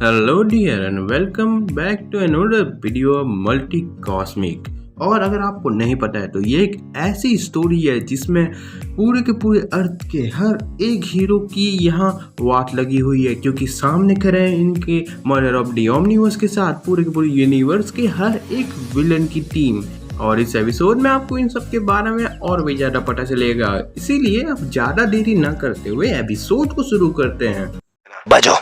Hello dear and welcome back to another video multi cosmic. और अगर आपको नहीं पता है तो ये एक ऐसी स्टोरी है जिसमें पूरे के पूरे अर्थ के हर एक हीरो की यहाँ वाट लगी हुई है, क्योंकि सामने खड़े हैं इनके मदर ऑफ द ओमनिवर्स के साथ पूरे के पूरे यूनिवर्स के हर एक विलन की टीम। और इस एपिसोड में आपको इन सब के बारे में और भी ज़्यादा पता चलेगा, इसीलिए अब ज़्यादा देरी ना करते हुए एपिसोड को शुरू करते हैं। बजो।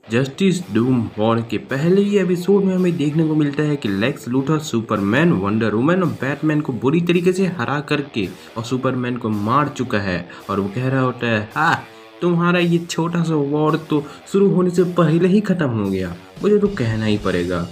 जस्टिस डूम वॉर के पहले ही एपिसोड में हमें देखने को मिलता है कि Lex Luthor Superman, wonder woman और बैटमैन को बुरी तरीके से हरा करके और सुपरमैन को मार चुका है। और वो कह रहा होता है, हाँ तुम्हारा ये छोटा सा वॉर तो शुरू होने से पहले ही खत्म हो गया, मुझे तो कहना ही पड़ेगा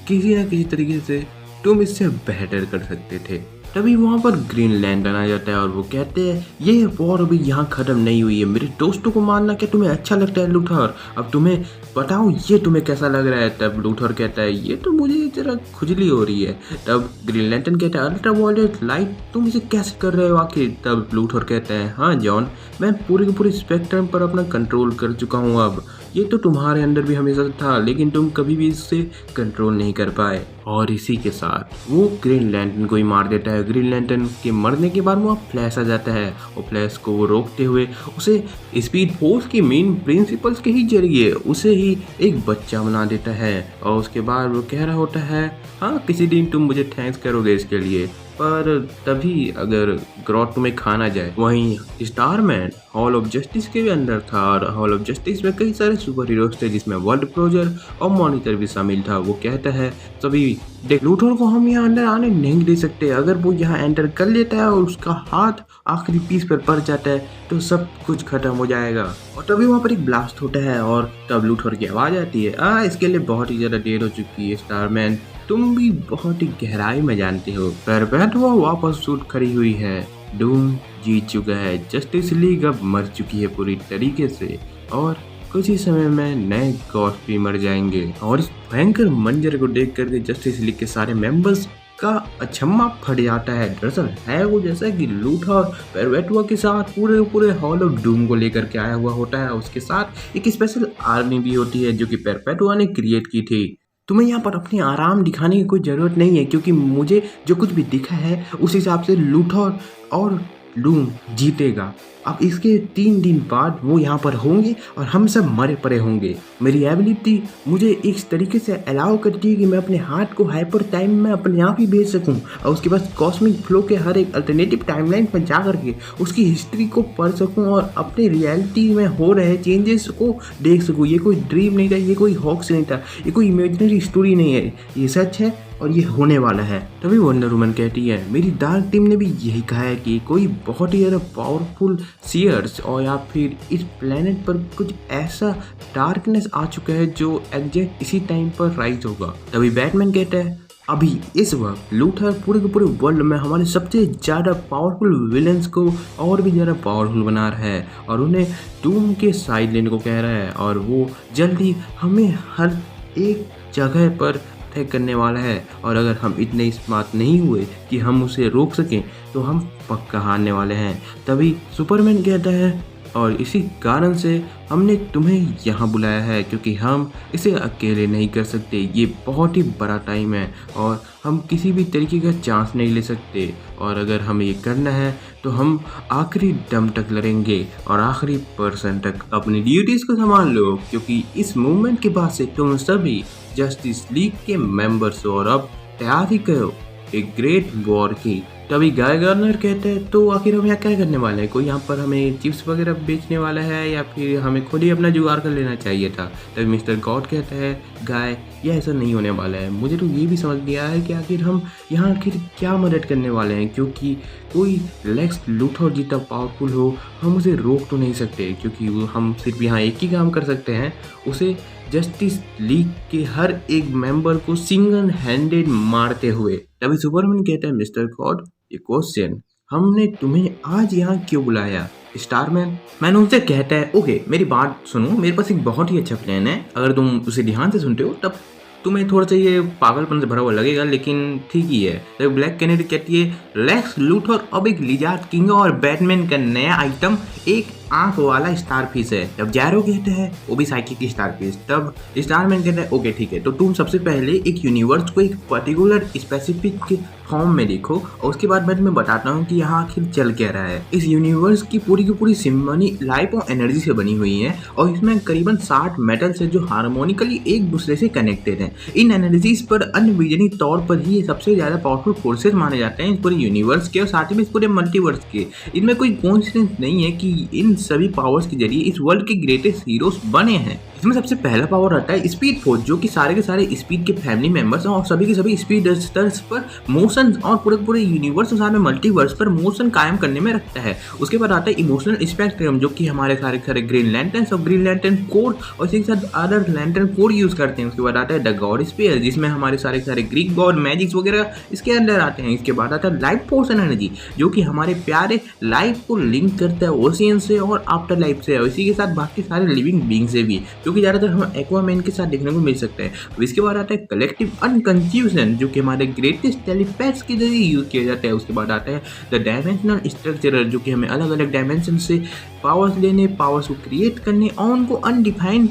किसी न किसी तरीके से तुम इससे बेहतर कर सकते थे। तभी वहाँ पर ग्रीन लैंटर्न आ जाता है और वो कहते हैं ये वॉर अभी यहाँ ख़त्म नहीं हुई है, मेरे दोस्तों को मारना क्या तुम्हें अच्छा लगता है लूथर? अब तुम्हें बताओ ये तुम्हें कैसा लग रहा है? तब लूथर कहता है ये तो मुझे जरा खुजली हो रही है। तब ग्रीन लैंटर्न कहता है अल्ट्रा वायलेट लाइट तुम इसे कैसे कर रहे हो आखिर? तब लूथर कहता है हाँ जॉन, मैं पूरे के पूरे स्पेक्ट्रम पर अपना कंट्रोल कर चुका हूँ। अब ये तो तुम्हारे अंदर भी हमेशा था, लेकिन तुम कभी भी इससे कंट्रोल नहीं कर पाए। और इसी के साथ वो ग्रीन लैंटर्न को ही मार देता है। ग्रीन लैंटर्न के मरने के बाद वहाँ फ्लैश आ जाता है और फ्लैश को वो रोकते हुए उसे स्पीड फोर्स की मेन प्रिंसिपल्स के ही जरिए उसे ही एक बच्चा बना देता है। और उसके बाद वो कह रहा होता है हाँ किसी दिन तुम मुझे थैंक्स करोगे इसके लिए, पर तभी अगर ग्रॉट तुम्हें खाना जाए। वहीं स्टारमैन हॉल ऑफ जस्टिस के भी अंदर था और हॉल ऑफ जस्टिस में कई सारे सुपर हीरोज थे जिसमें वर्ल्ड क्लोजर और मॉनिटर भी शामिल था। वो कहता है सभी देख लूथर को हम यहाँ अंदर आने नहीं दे सकते, अगर वो यहाँ एंटर कर लेता है और उसका हाथ आखिरी पीस पर पड़ जाता है तो सब कुछ खत्म हो जाएगा। और तभी वहाँ पर एक ब्लास्ट होता है और तब लूथर की आवाज़ आती है इसके लिए बहुत ही ज़्यादा देर हो चुकी है स्टारमैन, तुम भी बहुत ही गहराई में जानते हो। पर वो वापस शूट खड़ी हुई है, डूम जीत चुका है, जस्टिस लीग अब मर चुकी है पूरी तरीके से और कुछ ही समय में नए गॉड भी मर जाएंगे। और इस भयंकर मंजर को देख करके जस्टिस लीग के सारे मेंबर्स का अचम्मा फट जाता है। दरअसल है वो जैसा कि लूथर पेरपेटुआ के साथ पूरे पूरे हॉल ऑफ डूम को लेकर के आया हुआ होता है। उसके साथ एक स्पेशल आर्मी भी होती है जो कि पेरपेटुआ ने क्रिएट की थी। तुम्हें यहाँ पर अपनी आराम दिखाने की कोई ज़रूरत नहीं है, क्योंकि मुझे जो कुछ भी दिखा है उस हिसाब से लूथर और डूम जीतेगा। अब इसके 3 दिन बाद वो यहाँ पर होंगे और हम सब मरे पड़े होंगे। मेरी एबिलिटी मुझे इस तरीके से अलाउ करती है कि मैं अपने हाथ को हाइपर टाइम में अपने आप ही भेज सकूं और उसके बाद कॉस्मिक फ्लो के हर एक अल्टरनेटिव टाइमलाइन पर जा करके उसकी हिस्ट्री को पढ़ सकूं और अपने रियलिटी में हो रहे चेंजेस को देख सकूं। ये कोई ड्रीम नहीं था, ये कोई हॉक्स नहीं था, ये कोई इमेजिनरी स्टोरी नहीं है, ये सच है और ये होने वाला है। तभी वंडर वुमन कहती है मेरी डार्क टीम ने भी यही कहा है कि कोई बहुत ही ज़्यादा पावरफुल सीयर्स और या फिर इस प्लेनेट पर कुछ ऐसा डार्कनेस आ चुका है जो एग्जैक्ट इसी टाइम पर राइज होगा। तभी बैटमैन कहता है अभी इस वक्त लूथर पूरे के पूरे वर्ल्ड में हमारे सबसे ज़्यादा पावरफुल विलेंस को और भी ज़्यादा पावरफुल बना रहा है और उन्हें डूम के साइड लेने को कह रहा है और वो जल्दी हमें हर एक जगह पर करने वाला है। और अगर हम इतने स्मार्ट नहीं हुए कि हम उसे रोक सकें तो हम पक्का हारने वाले हैं। तभी सुपरमैन कहता है और इसी कारण से हमने तुम्हें यहाँ बुलाया है, क्योंकि हम इसे अकेले नहीं कर सकते, ये बहुत ही बड़ा टाइम है और हम किसी भी तरीके का चांस नहीं ले सकते। और अगर हमें ये करना है तो हम आखिरी दम तक लड़ेंगे और आखिरी पर्सन तक। अपनी ड्यूटीज़ को संभाल लो, क्योंकि इस मूवमेंट के बाद से तुम सभी जस्टिस लीग के मेंबर्स हो और अब तैयारी करो एक ग्रेट वॉर की। तभी गाय गार्नर कहते हैं तो आखिर हम यहाँ क्या करने वाले हैं? कोई यहाँ पर हमें चिप्स वगैरह बेचने वाला है या फिर हमें खुद ही अपना जुगाड़ कर लेना चाहिए था? तभी मिस्टर गॉड कहता है गाय ये ऐसा नहीं होने वाला है, मुझे तो ये भी समझ नहीं आया है कि आखिर हम यहाँ आखिर क्या मदद करने वाले हैं, क्योंकि कोई लेक्स लूथर जितना पावरफुल हो हम उसे रोक तो नहीं सकते, क्योंकि हम सिर्फ यहाँ एक ही काम कर सकते हैं, उसे जस्टिस लीग के हर एक मेंबर को सिंगल हैंडेड मारते हुए। तभी सुपरमैन कहता है मिस्टर गॉड ये क्वेश्चन हमने तुम्हें आज यहाँ क्यों बुलाया? स्टारमैन मैन उनसे कहता है, ओके मेरी बात सुनो, मेरे पास एक बहुत ही अच्छा प्लान है, अगर तुम उसे ध्यान से सुनते हो तब तुम्हें थोड़ा सा ये पागलपन से भरा हुआ लगेगा, लेकिन ठीक ही है। तो ब्लैक कैनेडी कहती है, लेक्स लूथर अब एक लिजार्ड किंग और बैटमैन का नया आइटम एक आंख वाला स्टारफिश है। तब जैरो कहते हैं, वो भी साइकिक स्टारफिश। तब स्टारमैन कहता है, ओके ठीक है, तो तुम सबसे पहले एक यूनिवर्स को एक पर्टिकुलर स्पेसिफिक फॉर्म में देखो और उसके बाद मैं तुम्हें बताता हूँ कि यहाँ आखिर चल क्या रहा है। इस यूनिवर्स की पूरी सिम्फनी लाइफ और एनर्जी से बनी हुई है और इसमें करीबन 60 मेटल्स है जो हार्मोनिकली एक दूसरे से कनेक्टेड हैं। इन एनर्जीज पर अनविजनीय तौर पर ही सबसे ज्यादा पावरफुल फोर्सेस माने जाते हैं इस पूरे यूनिवर्स के और साथ ही में इस पूरे मल्टीवर्स के। इनमें कोई कोइंसिडेंस नहीं है कि इन सभी पावर्स के जरिए इस वर्ल्ड के ग्रेटेस्ट हीरोज बने हैं। इसमें सबसे पहला पावर आता है स्पीड फोर्स, जो कि सारे के सारे स्पीड के फैमिली मेंबर्स हैं और सभी के सभी स्पीडस्टर्स पर मोशन और पूरे यूनिवर्स और साथ में मल्टीवर्स पर मोशन कायम करने में रखता है। उसके बाद आता है इमोशनल स्पेक्ट्रम, जो कि हमारे सारे ग्रीन लैंटर्न्स और ग्रीन लैंटर्न कोड और इसी के साथ अदर लैंटर्न कोड यूज करते हैं। उसके बाद आता है द गॉड स्पेयर, जिसमें हमारे सारे ग्रीक गॉड मैजिक्स वगैरह इसके अंदर आते हैं। इसके बाद आता है लाइफ फोर्स एनर्जी, जो कि हमारे प्यारे लाइफ को लिंक करता है ओशियन से और आफ्टर लाइफ से और इसी के साथ बाकी सारे लिविंग बींग से भी, जो कि ज़्यादातर हम एक्वामैन के साथ देखने को मिल सकते हैं। अब इसके बाद आता है कलेक्टिव अनकंफ्यूजन, जो कि हमारे ग्रेटेस्ट टेलीपैथ्स के जरिए यूज किया जाता है। उसके बाद आता है द डायमेंशनल स्ट्रक्चर, जो कि हमें अलग अलग डायमेंशन से पावर्स लेने, पावर्स को क्रिएट करने और उनको अनडिफाइंड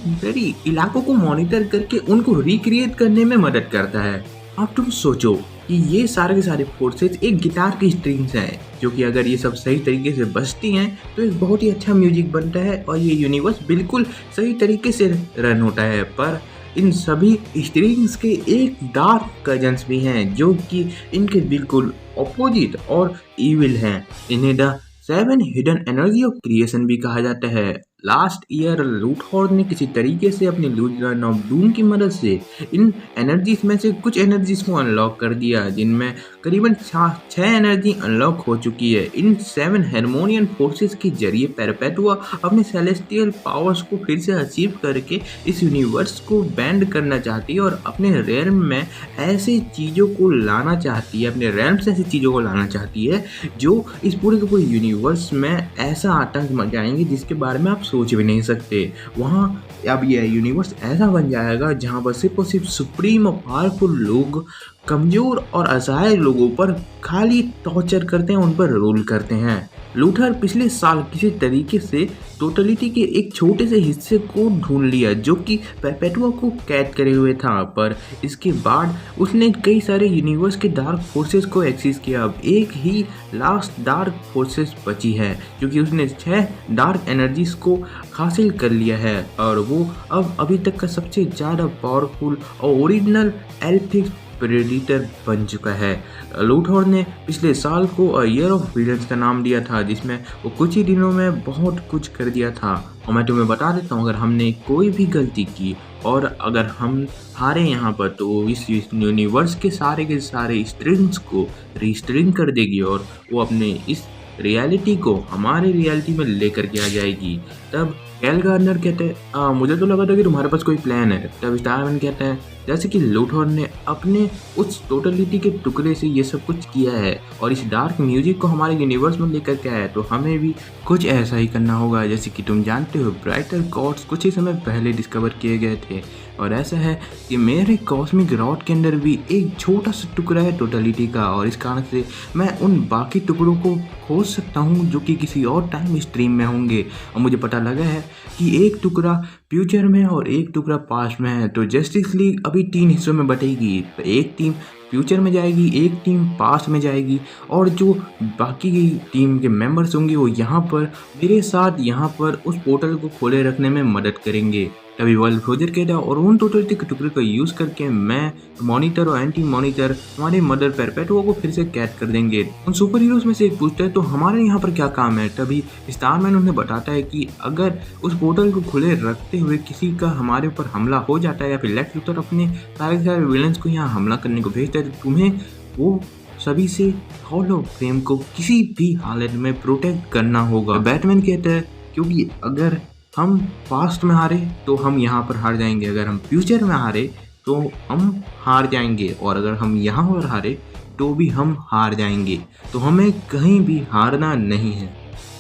इलाकों को मॉनिटर करके उनको रिक्रिएट करने में मदद करता है। अब तुम सोचो कि ये सारे के सारे फोर्सेज एक गिटार की स्ट्रिंग्स हैं, जो कि अगर ये सब सही तरीके से बजती हैं तो एक बहुत ही अच्छा म्यूजिक बनता है और ये यूनिवर्स बिल्कुल सही तरीके से रन होता है। पर इन सभी स्ट्रिंग्स के एक डार्क कजन्स भी हैं, जो कि इनके बिल्कुल ऑपोजिट और इविल हैं। इन्हें the 7 hidden energy of creation भी कहा जाता है। लास्ट ईयर लूथर ने किसी तरीके से अपनी लूथरन ऑफ डूम की मदद से इन एनर्जीज में से कुछ एनर्जीज को अनलॉक कर दिया, जिनमें करीबन 6 एनर्जी अनलॉक हो चुकी है। इन 7 हार्मोनियन फोर्सेस के जरिए पेरपेटुआ अपने सेलेस्टियल पावर्स को फिर से अचीव करके इस यूनिवर्स को बैंड करना चाहती है और अपने रेल्म में ऐसी चीज़ों को लाना चाहती है, अपने रेल्म से ऐसी चीज़ों को लाना चाहती है जो इस पूरे के पूरे यूनिवर्स में ऐसा आतंक मचाएंगे जिसके बारे में आप सोच भी नहीं सकते। वहाँ अब यह यूनिवर्स ऐसा बन जाएगा जहाँ पर सिर्फ और सिर्फ सुप्रीम और पावरफुल लोग कमज़ोर और असहाय लोगों पर खाली टॉर्चर करते हैं, उन पर रूल करते हैं। लूथर पिछले साल किसी तरीके से टोटलिटी के एक छोटे से हिस्से को ढूंढ लिया जो कि परपेटुआ को कैद करे हुए था, पर इसके बाद उसने कई सारे यूनिवर्स के डार्क फोर्सेस को एक्सेस किया। अब एक ही लास्ट डार्क फोर्सेस बची है, क्योंकि उसने 6 डार्क एनर्जीज को हासिल कर लिया है और वो अब अभी तक का सबसे ज़्यादा पावरफुल और ओरिजिनल एल्फिक प्रेडिटर बन चुका है। लूथर ने पिछले साल को ईयर ऑफ विलन्स का नाम दिया था, जिसमें वो कुछ ही दिनों में बहुत कुछ कर दिया था। और मैं तुम्हें बता देता हूँ, अगर हमने कोई भी गलती की और अगर हम हारे यहाँ पर, तो इस यूनिवर्स के सारे स्ट्रिंग्स को रीस्ट्रिंग कर देगी और वो अपने इस रियलिटी को हमारे रियलिटी में लेकर के आ जाएगी। तब कैल गार्डनर कहते हैं, मुझे तो लगा था कि तुम्हारे पास कोई प्लान है। तब स्टारमैन कहते हैं, जैसे कि लूथर ने अपने उस टोटलिटी के टुकड़े से ये सब कुछ किया है और इस डार्क म्यूजिक को हमारे यूनिवर्स में लेकर के आया है, तो हमें भी कुछ ऐसा ही करना होगा। जैसे कि तुम जानते हो, ब्राइटर कॉर्ड्स कुछ ही समय पहले डिस्कवर किए गए थे और ऐसा है कि मेरे कॉस्मिक रॉड के अंदर भी एक छोटा सा टुकड़ा है टोटलिटी का, और इस कारण से मैं उन बाकी टुकड़ों को खोज सकता हूँ जो कि किसी और टाइम स्ट्रीम में होंगे। और मुझे पता लगा है कि एक टुकड़ा फ्यूचर में और एक टुकड़ा पास्ट में है, तो जस्टिस लीग अभी 3 हिस्सों में बटेगी। तो एक टीम फ्यूचर में जाएगी, एक टीम पास्ट में जाएगी और जो बाकी की टीम के मेंबर्स होंगे वो यहाँ पर मेरे साथ यहाँ पर उस पोर्टल को खोले रखने में मदद करेंगे। तभी वर्ल्ड प्रोजेक्ट कहता है और उन टोटलिटी के टुकड़े का यूज़ करके मैं मॉनिटर और एंटी मॉनिटर हमारे मदर परपेटुआ को फिर से कैद कर देंगे। उन सुपर हीरोज में से एक पूछता है, तो हमारे यहाँ पर क्या काम है। तभी स्टारमैन उन्हें बताता है कि अगर उस पोर्टल को खुले रखते हुए किसी का हमारे ऊपर हमला हो जाता है या फिर लेक्स लूथर अपने सारे विलेंस को यहाँ हमला करने को भेजता है, तो तुम्हें वो सभी से हॉलो फ्रेम को किसी भी हालत में प्रोटेक्ट करना होगा। बैटमैन कहता है, क्योंकि अगर हम पास्ट में हारे तो हम यहाँ पर हार जाएंगे, अगर हम फ्यूचर में हारे तो हम हार जाएंगे, और अगर हम यहाँ पर हारे तो भी हम हार जाएंगे, तो हमें कहीं भी हारना नहीं है।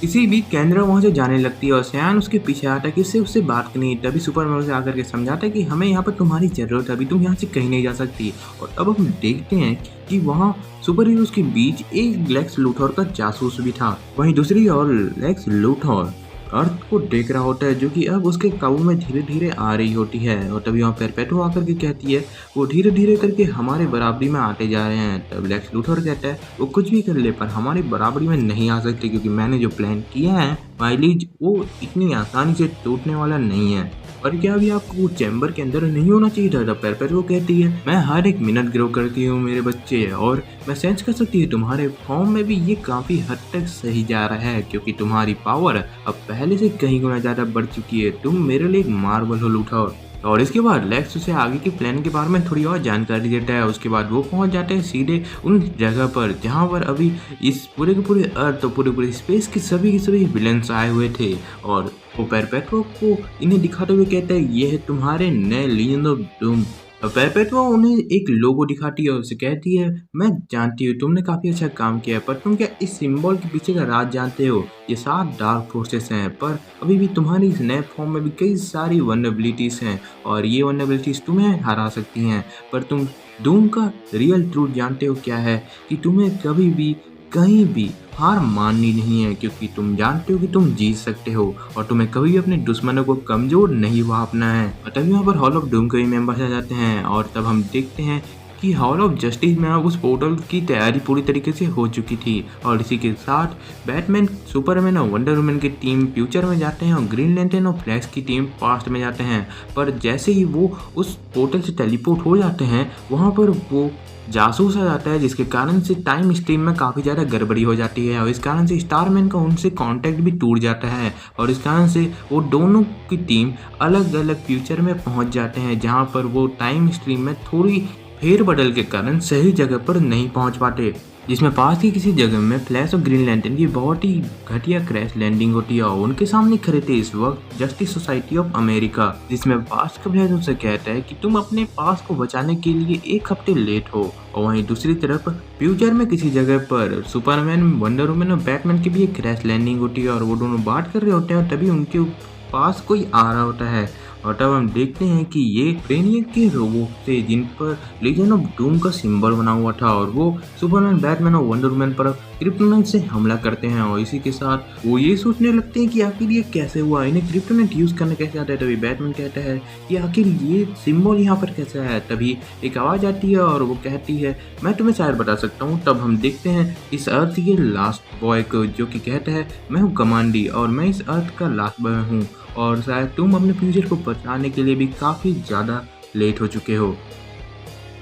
इसी बीच केंद्रा वहाँ से जाने लगती है और सयान उसके पीछे आता है कि उससे उससे बात करनी है। तभी सुपरमैन उसे आकर के समझाता है कि हमें यहाँ पर तुम्हारी ज़रूरत है, अभी तुम यहाँ से कहीं नहीं जा सकती। और अब हम देखते हैं कि वहाँ सुपर हीरोज़ के बीच एक लेक्स लूथर का जासूस भी था। वहीं दूसरी ओर लेक्स लूथर अर्थ को देख रहा होता है जो कि अब उसके काबू में धीरे-धीरे आ रही होती है। और तभी वहाँ पेरपेटो आकर के कहती है वो धीरे-धीरे करके हमारे बराबरी में आते जा रहे हैं। तब लेक्स लूथर कहता है वो कुछ भी कर ले पर हमारी बराबरी में नहीं आ सकते, क्योंकि मैंने जो प्लान किया है माइलीज वो इतनी आसानी से टूटने वाला नहीं है। और क्या अभी आपको चैम्बर के अंदर नहीं होना चाहिए था? तब पेरपेटो कहती है मैं हर एक मिनट ग्रो करती हूँ मेरे बच्चे, और मैं सेंस कर सकती हूँ तुम्हारे फॉर्म में भी ये काफी हद तक सही जा रहा है, क्योंकि तुम्हारी पावर अब पहले से कहीं गुना ज्यादा बढ़ चुकी है। तुम मेरे लिए एक मार्बल हो लूथर। और इसके बाद लेक्स उसे आगे के प्लान के बारे में थोड़ी और जानकारी देता है। उसके बाद वो पहुंच जाते हैं सीधे उन जगह पर जहां पर अभी इस पूरे के पूरे अर्थ और पूरे स्पेस के सभी विलेंस आए हुए थे। और वो पेरपेटो को इन्हें दिखाते हुए कहता है ये है तुम्हारे नए लीजेंड ऑफ डूम। पेरपेटो उन्हें एक लोगो दिखाती है और उसे कहती है मैं जानती हूँ तुमने काफी अच्छा काम किया है, पर तुम क्या इस सिंबल के पीछे का राज जानते हो? ये 7 डार्क फोर्सेस हैं, पर अभी भी तुम्हारी इस नए फॉर्म में भी कई सारी वल्नरेबिलिटीज हैं और ये वल्नरेबिलिटीज तुम्हें हरा सकती हैं। पर तुम डूम का रियल ट्रूथ जानते हो क्या है? कि तुम्हें कभी भी कहीं भी हार माननी नहीं है, क्योंकि तुम जानते हो कि तुम जीत सकते हो और तुम्हें कभी भी अपने दुश्मनों को कमजोर नहीं भापना है। और तभी यहाँ पर हॉल ऑफ डूम के मेंबर्स आ जाते हैं और तब हम देखते हैं कि हॉल ऑफ जस्टिस में अब उस पोर्टल की तैयारी पूरी तरीके से हो चुकी थी। और इसी के साथ बैटमैन, सुपरमैन और वंडर वुमन की टीम फ्यूचर में जाते हैं और ग्रीन लैंटर्न और फ्लैश की टीम पास्ट में जाते हैं। पर जैसे ही वो उस पोर्टल से टेलीपोर्ट हो जाते हैं वहाँ पर वो जासूस आ जाता है, जिसके कारण से टाइम स्ट्रीम में काफ़ी ज़्यादा गड़बड़ी हो जाती है और इस कारण से स्टारमैन का उनसे कांटेक्ट भी टूट जाता है। और इस कारण से वो दोनों की टीम अलग अलग फ्यूचर में पहुंच जाते हैं, जहां पर वो टाइम स्ट्रीम में थोड़ी फेरबदल के कारण सही जगह पर नहीं पहुंच पाते, जिसमें पास की किसी जगह में फ्लैश और ग्रीन लैंटर्न की बहुत ही घटिया क्रैश लैंडिंग होती है और उनके सामने खड़े थे इस वक्त जस्टिस सोसाइटी ऑफ अमेरिका, जिसमें पास्ट का फ्लैश उनसे कहता है कि तुम अपने पास को बचाने के लिए 1 हफ्ते लेट हो। और वहीं दूसरी तरफ फ्यूचर में किसी जगह पर सुपरमैन, वंडर वुमन और बैटमैन की भी एक क्रैश लैंडिंग होती है और वो दोनों बात कर रहे होते हैं और तभी उनके पास कोई आ रहा होता है। और तब हम देखते हैं कि ये ब्रेनियक के रोबोट थे जिन पर लीजेंड ऑफ डूम का सिंबल बना हुआ था और वो सुपरमैन, बैटमैन और वंडर वुमन पर क्रिप्टोनाइट से हमला करते हैं। और इसी के साथ वो ये सोचने लगते हैं कि आखिर ये कैसे हुआ, इन्हें क्रिप्टोनाइट यूज करना कैसे आता है। तभी बैटमैन कहता है कि आखिर ये सिंबल यहाँ पर कैसे है। तभी एक आवाज आती है और वो कहती है मैं तुम्हें शायद बता सकता हूँ। तब हम देखते हैं इस अर्थ के लास्ट बॉय को, जो कि कहता है मैं हूँ कमांडी और मैं इस अर्थ का लास्ट बॉय हूँ और शायद तुम अपने फ्यूचर को बचाने के लिए भी काफ़ी ज़्यादा लेट हो चुके हो।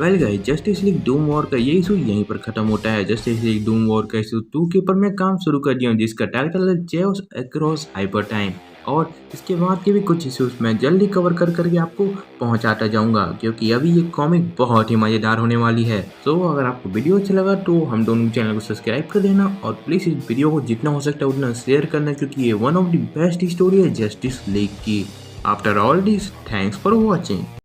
Well guys, justice League Doom war का ये इशू यहीं पर खत्म होता है। जस्टिस लीग डूम वॉर का इशू 2 के ऊपर मैं काम शुरू कर दिया हूँ, जिसका टाइटल है चेओस अक्रॉस हाइपर टाइम। और इसके बाद के भी कुछ इश्यूज मैं जल्दी कवर करके आपको पहुंचाता जाऊंगा, क्योंकि अभी ये कॉमिक बहुत ही मज़ेदार होने वाली है। तो अगर आपको वीडियो अच्छा लगा तो हम दोनों चैनल को सब्सक्राइब कर देना और प्लीज़ इस वीडियो को जितना हो सकता है उतना शेयर करना, क्योंकि ये one of the best story है जस्टिस लीग की। After all this, thanks for watching.